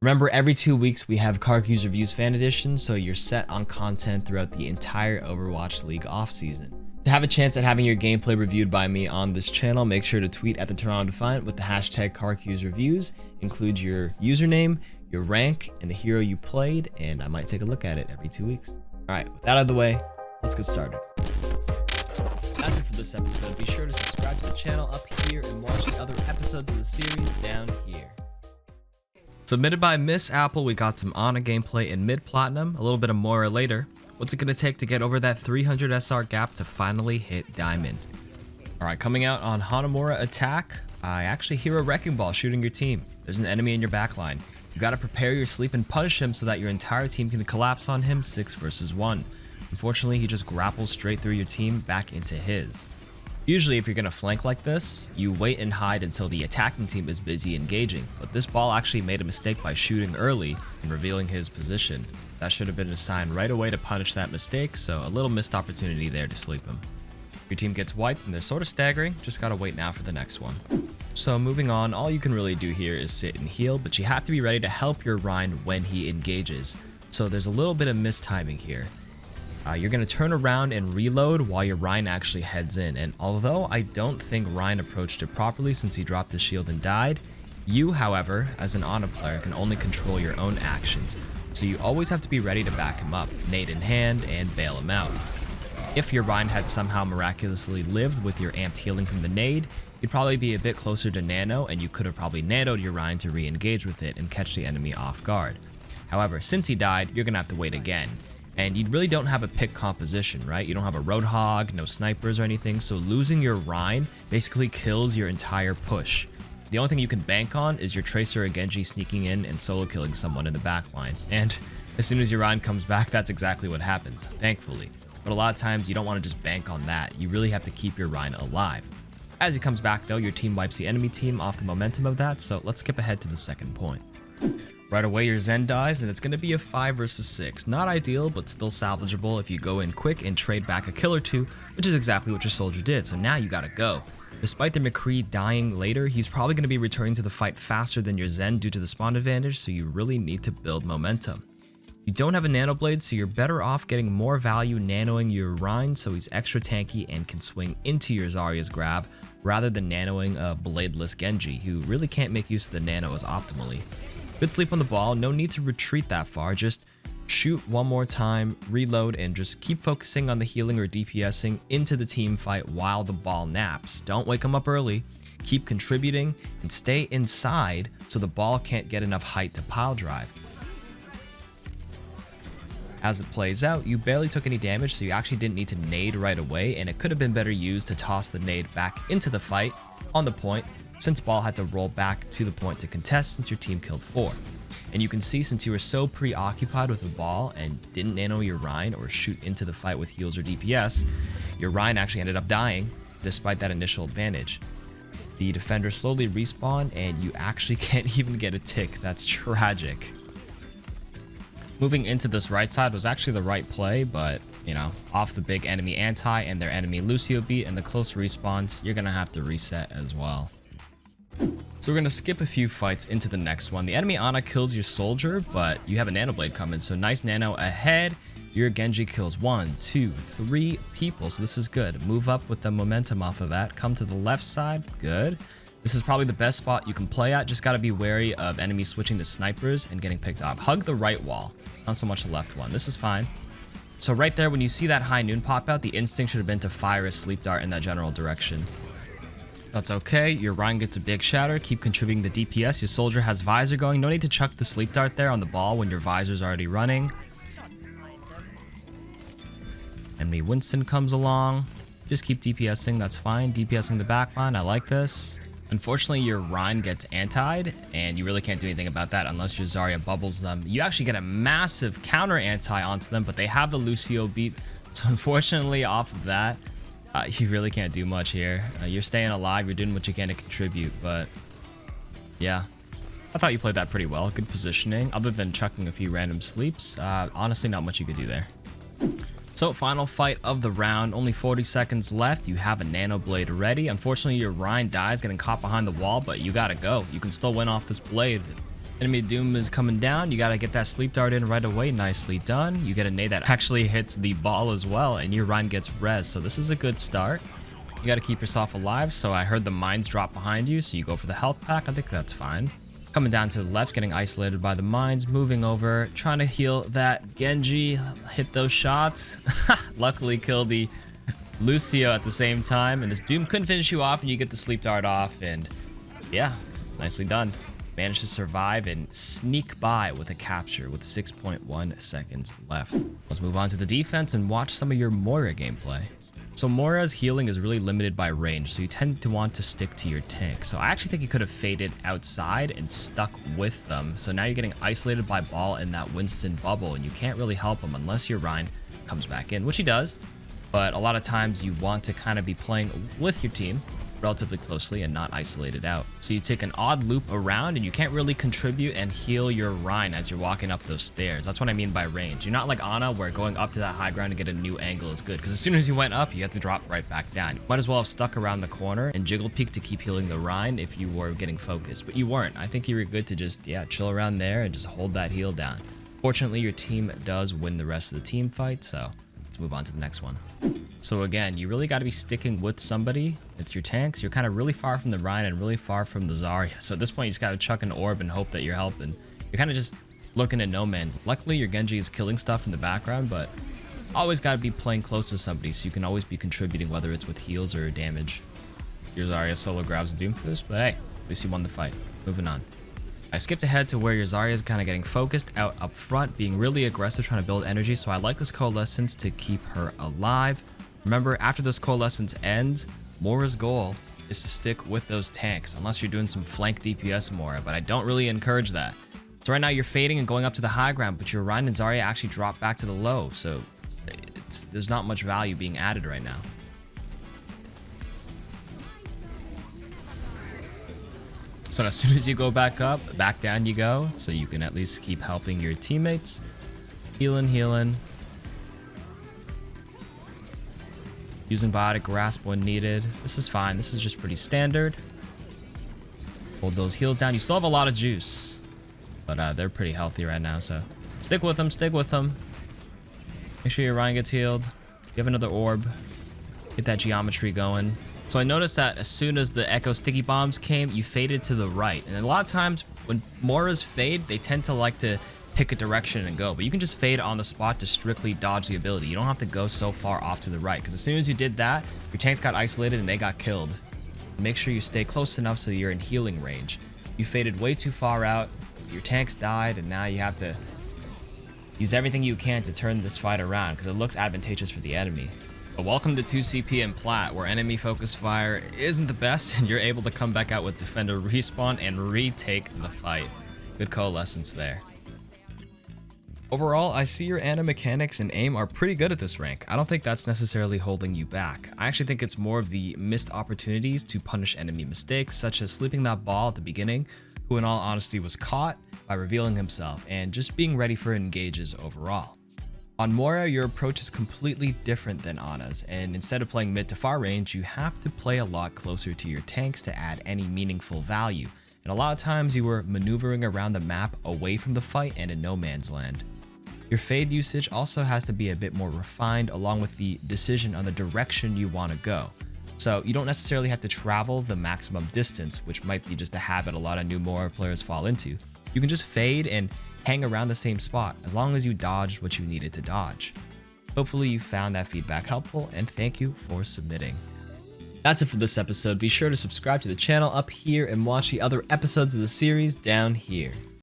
Remember, every 2 weeks we have KARQ'S Reviews Fan Edition, so you're set on content throughout the entire Overwatch League offseason. To have a chance at having your gameplay reviewed by me on this channel, make sure to tweet at the Toronto Defiant with the hashtag KARQ'S Reviews. Include your username, your rank, and the hero you played, and I might take a look at it every 2 weeks. Alright, with that out of the way, let's get started. That's it for this episode. Be sure to subscribe to the channel up here and watch the other episodes of the series down here. Submitted by Miss Apple, we got some Ana gameplay in mid-platinum, a little bit of Moira later. What's it going to take to get over that 300 SR gap to finally hit Diamond? Alright, coming out on Hanamura attack, I actually hear a wrecking ball shooting your team. There's an enemy in your backline. You gotta prepare your sleep and punish him so that your entire team can collapse on him 6 versus 1. Unfortunately, he just grapples straight through your team back into his. Usually, if you're gonna flank like this, you wait and hide until the attacking team is busy engaging, but this ball actually made a mistake by shooting early and revealing his position. That should have been a sign right away to punish that mistake, so a little missed opportunity there to sleep him. Your team gets wiped and they're sort of staggering, just gotta wait now for the next one. So moving on, all you can really do here is sit and heal, but you have to be ready to help your Rhine when he engages. So there's a little bit of mistiming here. You're going to turn around and reload while your Rhine actually heads in, and although I don't think Rhine approached it properly since he dropped his shield and died, you, however, as an Ana player, can only control your own actions, so you always have to be ready to back him up, nade in hand, and bail him out. If your Rhine had somehow miraculously lived with your amped healing from the nade, you'd probably be a bit closer to Nano, and you could have probably nanoed your Rhine to re-engage with it and catch the enemy off guard. However, since he died, you're going to have to wait again. And you really don't have a pick composition, right? You don't have a Roadhog, no snipers or anything, so losing your Rhine basically kills your entire push. The only thing you can bank on is your Tracer or Genji sneaking in and solo killing someone in the backline. And as soon as your Rhine comes back, that's exactly what happens, thankfully. But a lot of times you don't want to just bank on that. You really have to keep your Rhine alive. As he comes back though, your team wipes the enemy team off the momentum of that, so let's skip ahead to the second point. Right away, your Zen dies, and it's going to be a 5 versus 6. Not ideal, but still salvageable if you go in quick and trade back a kill or two, which is exactly what your soldier did, so now you gotta go. Despite the McCree dying later, he's probably going to be returning to the fight faster than your Zen due to the spawn advantage, so you really need to build momentum. You don't have a Nano Blade, so you're better off getting more value nanoing your Rhine so he's extra tanky and can swing into your Zarya's grab, rather than nanoing a bladeless Genji, who really can't make use of the nano as optimally. Good sleep on the ball, no need to retreat that far, just shoot one more time, reload, and just keep focusing on the healing or DPSing into the team fight while the ball naps. Don't wake them up early, keep contributing, and stay inside so the ball can't get enough height to pile drive. As it plays out, you barely took any damage, so you actually didn't need to nade right away, and it could have been better used to toss the nade back into the fight on the point, since ball had to roll back to the point to contest since your team killed 4. And you can see, since you were so preoccupied with the ball and didn't nano your Rhine or shoot into the fight with heals or DPS, your Rhine actually ended up dying despite that initial advantage. The defender slowly respawned and you actually can't even get a tick. That's tragic. Moving into this right side was actually the right play, but you know, off the big enemy anti and their enemy Lucio beat and the close respawns, you're gonna have to reset as well. So we're going to skip a few fights into the next one. The enemy Ana kills your soldier, but you have a Nano Blade coming, so nice nano ahead. Your Genji kills 1, 2, 3 people, so this is good. Move up with the momentum off of that. Come to the left side, good. This is probably the best spot you can play at. Just got to be wary of enemies switching to snipers and getting picked off. Hug the right wall, not so much the left one. This is fine. So right there, when you see that high noon pop out, the instinct should have been to fire a sleep dart in that general direction. That's okay, your Rhine gets a big shatter, keep contributing the DPS, your soldier has visor going, no need to chuck the sleep dart there on the ball when your visor's already running. Enemy Winston comes along, just keep DPSing, that's fine, DPSing the backline, I like this. Unfortunately, your Rhine gets antied, and you really can't do anything about that unless your Zarya bubbles them. You actually get a massive counter anti onto them, but they have the Lucio beat, so unfortunately off of that, you really can't do much here. You're staying alive, you're doing what you can to contribute, but yeah. I thought you played that pretty well. Good positioning, other than chucking a few random sleeps. Honestly, not much you could do there. So, final fight of the round. Only 40 seconds left. You have a Nano Blade ready. Unfortunately, your Rhine dies getting caught behind the wall, but you gotta go. You can still win off this blade. Enemy Doom is coming down. You gotta get that sleep dart in right away. Nicely done. You get a nade that actually hits the ball as well, and your Ryan gets res. So this is a good start. You gotta keep yourself alive. So I heard the mines drop behind you, so you go for the health pack. I think that's fine. Coming down to the left, getting isolated by the mines. Moving over, trying to heal that Genji. Hit those shots. Luckily kill the Lucio at the same time, and this Doom couldn't finish you off, and you get the sleep dart off, and yeah, nicely done. Managed to survive and sneak by with a capture with 6.1 seconds left. Let's move on to the defense and watch some of your Moira gameplay. So Moira's healing is really limited by range, so you tend to want to stick to your tank. So I actually think you could have faded outside and stuck with them. So now you're getting isolated by ball in that Winston bubble, and you can't really help him unless your Ryan comes back in, which he does. But a lot of times you want to kind of be playing with your team relatively closely and not isolated out. So you take an odd loop around and you can't really contribute and heal your Rhine as you're walking up those stairs. That's what I mean by range. You're not like Ana where going up to that high ground to get a new angle is good, because as soon as you went up, you had to drop right back down. You might as well have stuck around the corner and jiggle peek to keep healing the Rhine if you were getting focused, but you weren't. I think you were good to just, chill around there and just hold that heal down. Fortunately, your team does win the rest of the team fight, so let's move on to the next one. So again, you really got to be sticking with somebody. It's your tanks. You're kind of really far from the Rhine and really far from the Zarya. So at this point, you just got to chuck an orb and hope that you're helping. You're kind of just looking at no man's. Luckily, your Genji is killing stuff in the background, but always got to be playing close to somebody so you can always be contributing, whether it's with heals or damage. Your Zarya solo grabs a Doomfist, but hey, at least you won the fight. Moving on. I skipped ahead to where your Zarya is kind of getting focused out up front, being really aggressive, trying to build energy. So I like this Coalescence to keep her alive. Remember, after this Coalescence ends, Moira's goal is to stick with those tanks, unless you're doing some flank DPS Moira, but I don't really encourage that. So right now you're fading and going up to the high ground, but your Rhine and Zarya actually drop back to the low, so there's not much value being added right now. So as soon as you go back up, back down you go, so you can at least keep helping your teammates. Healing. Using biotic grasp when needed. This is fine. This is just pretty standard. Hold those heals down. You still have a lot of juice, but they're pretty healthy right now, so stick with them. Make sure your Ryan gets healed. You have another orb. Get that geometry going. So I noticed that as soon as the Echo Sticky Bombs came, you faded to the right. And a lot of times when Moiras fade, they tend to like to pick a direction and go. But you can just fade on the spot to strictly dodge the ability. You don't have to go so far off to the right, because as soon as you did that, your tanks got isolated and they got killed. Make sure you stay close enough so you're in healing range. You faded way too far out, your tanks died, and now you have to use everything you can to turn this fight around, because it looks advantageous for the enemy. But welcome to 2CP and Plat, where enemy focus fire isn't the best, and you're able to come back out with Defender respawn and retake the fight. Good Coalescence there. Overall, I see your Ana mechanics and aim are pretty good at this rank. I don't think that's necessarily holding you back. I actually think it's more of the missed opportunities to punish enemy mistakes, such as sleeping that ball at the beginning, who in all honesty was caught by revealing himself, and just being ready for engages overall. On Moira, your approach is completely different than Ana's, and instead of playing mid to far range, you have to play a lot closer to your tanks to add any meaningful value. And a lot of times you were maneuvering around the map away from the fight and in no man's land. Your fade usage also has to be a bit more refined, along with the decision on the direction you want to go. So you don't necessarily have to travel the maximum distance, which might be just a habit a lot of new Moira players fall into. You can just fade and hang around the same spot as long as you dodged what you needed to dodge. Hopefully you found that feedback helpful, and thank you for submitting. That's it for this episode. Be sure to subscribe to the channel up here and watch the other episodes of the series down here.